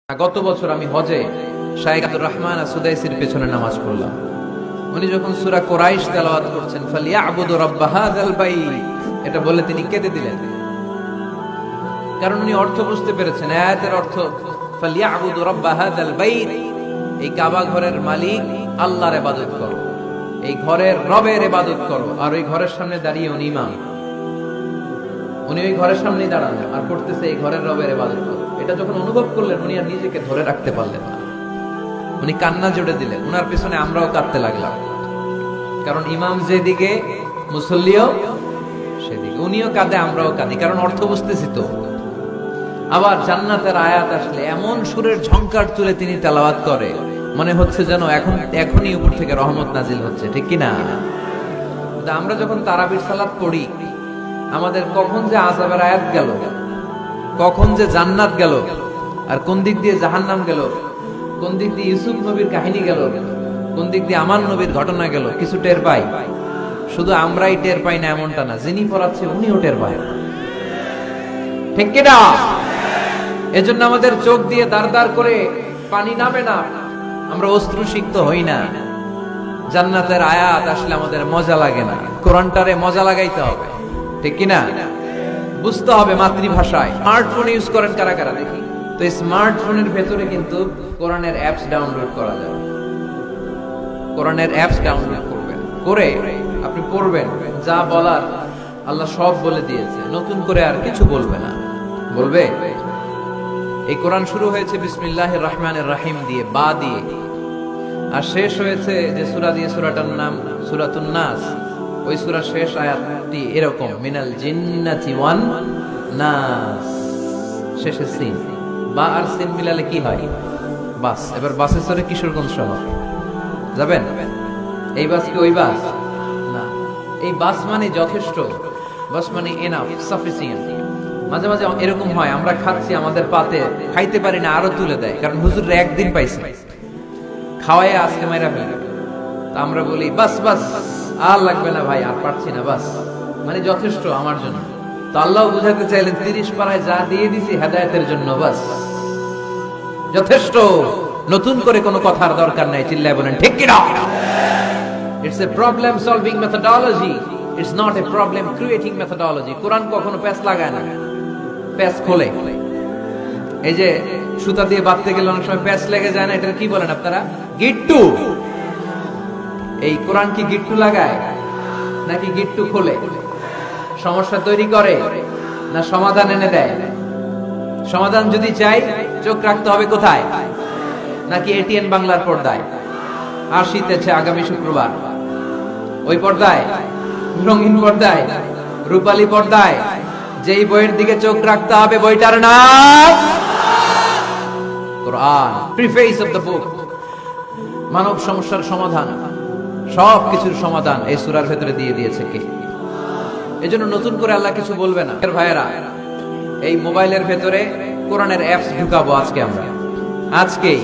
গত বছর আমি হজে শাইখ আব্দুর রহমান সুদাইসির পেছনে নামাজ পড়লাম। উনি যখন সূরা কুরাইশ তেলাওয়াত করছেন ফালিয়াবুদু রাব্ব হাযাল বাইত, এটা বলে তিনি কেঁদে দিলেন। কারণ উনি অর্থ বুঝতে পেরেছেন, আয়াতের অর্থ ফালিয়াবুদু রাব্ব হাযাল বাইত, এই কাবা ঘরের মালিক আল্লাহর ইবাদত করো, এই ঘরের রবের ইবাদত করো। আর ওই ঘরের সামনে দাঁড়িয়ে উনি ইমাম, উনি ওই ঘরের সামনেই দাঁড়ানো আর করতেছে এই ঘরের রবের ইবাদত করো। এটা যখন অনুভব করলেন উনি আর নিজেকে ধরে রাখতে পারলেন না, উনি কান্না জুড়ে দিলেন। উনার পিছনে আমরাও কাঁদতে লাগলাম, কারণ ইমাম যেদিকে মুসল্লিও সেদিকে, উনিও কাঁদে আমরাও কাঁদি, কারণ অর্থ বুঝতেছি তো। আবার জান্নাতের আয়াত আসলে এমন সুরের ঝংকার তুলে তিনি তেলাওয়াত করে, মনে হচ্ছে যেন এখনই উপর থেকে রহমত নাজিল হচ্ছে, ঠিক কিনা? আমরা যখন তারাবির সালাত পড়ি, আমাদের কখন যে আযাবের আয়াত গেল, কখন যে জান্নাত গেল, আর কোন দিক দিয়ে জাহান্নাম গেল, কোন দিক দিয়ে ইউসুফ নবীর কাহিনী গেল, কোন দিক দিয়ে আমার নবীর ঘটনা গেল, কিছু টের পাই। শুধু আমরাই টের পাই না এমনটা না, যিনি পড়াচ্ছে উনিও টের পায়, ঠিক কিনা? এজন্য আমাদের চোখ দিয়ে দাঁড় দাঁড় করে পানি নামে না, আমরা অশ্রুসিক্ত হই না। জান্নাতের আয়াত আসলে আমাদের মজা লাগে না, কোরআনটারে মজা লাগাইতে হবে, ঠিক কিনা? বুঝতে হবে মাতৃভাষায়। স্মার্টফোন ইউজ করেন কারা কারা দেখি তো? স্মার্টফোনের ভেতরে কিন্তু কোরআনের অ্যাপস ডাউনলোড করা যাবে। কোরআনের অ্যাপস ডাউনলোড করবেন, করে আপনি পড়বেন, যা বলার আল্লাহ সব বলে দিয়েছে, নতুন করে আর কিছু বলবে না। বলবে এই কোরআন শুরু হয়েছে বিসমিল্লাহির রহমানির রহিম দিয়ে, বা দিয়ে, আর শেষ হয়েছে যে সূরা দিয়ে, সূরাটার নাম সূরাতুন নাস। ওই সূরার শেষ আয়াতটি এরকম, মিনাল জিন্নাতি ওয়ান নাস, শেষে সিন। বা আর সিন মিলালে কি হয়? বাস। এবার বাসে চড়ে কিশোরগঞ্জ শহর যাবেন। এই বাস কি ওই বাস না, এই বাস মানে যথেষ্ট, বাস মানে এনাফ, সাফিসিয়েন্ট। মাঝে মাঝে এরকম হয়, আমরা খাচ্ছি, আমাদের পাতে খাইতে পারি না, আরো তুলে দেয়, কারণ হুজুর একদিন পাইছে, খাওয়াই আজকে মাইরা ফেলে। তা আমরা বলি বাস বাস, আর লাগবে না ভাই, আর পারছি না, বাস মানে যথেষ্ট আমার জন্য। তো আল্লাহ বুঝাতে চাইলেন 30 পারায় যা দিয়ে দিছি হেদায়েতের জন্য, বাস যথেষ্ট, নতুন করে কোনো কথার দরকার নাই। চিল্লায় বলেন ঠিক কি না? It's a problem solving methodology, it's not a problem creating methodology. কোরআন কখনো প্যাচ লাগায় না, প্যাচ খোলে। এই যে সুতা দিয়ে বাঁধতে গেলে অনেক সময় প্যাচ লেগে যায় না, এটা কি বলেন আপনারা? গিট্টু। এই কোরআন কি গিট্টু লাগায় নাকি গিট্টু খোলে? সমস্যা তৈরি করে না সমাধান এনে দেয়? সমাধান যদি চাই চোখ রাখতে হবে কোথায়? নাকি এটিএন বাংলার পর্দায়? আসিতেছে আগামী শুক্রবার ওই পর্দায়, রঙিন পর্দায়, রূপালী পর্দায়, যেই বইয়ের দিকে চোখ রাখতে হবে বইটার নাম কোরআন। প্রিফেস অফ দ্য বুক, মানব সমস্যার সমাধান, সব কিছুর সমাধান এই সূরার ভেতরে দিয়ে দিয়েছে কে? এজন্য নতুন করে আল্লাহ কিছু বলবে না। ভাইয়েরা, এই মোবাইলের ভেতরে কোরআনের অ্যাপস ঢুকাবো আজকে আমরা, আজকেই।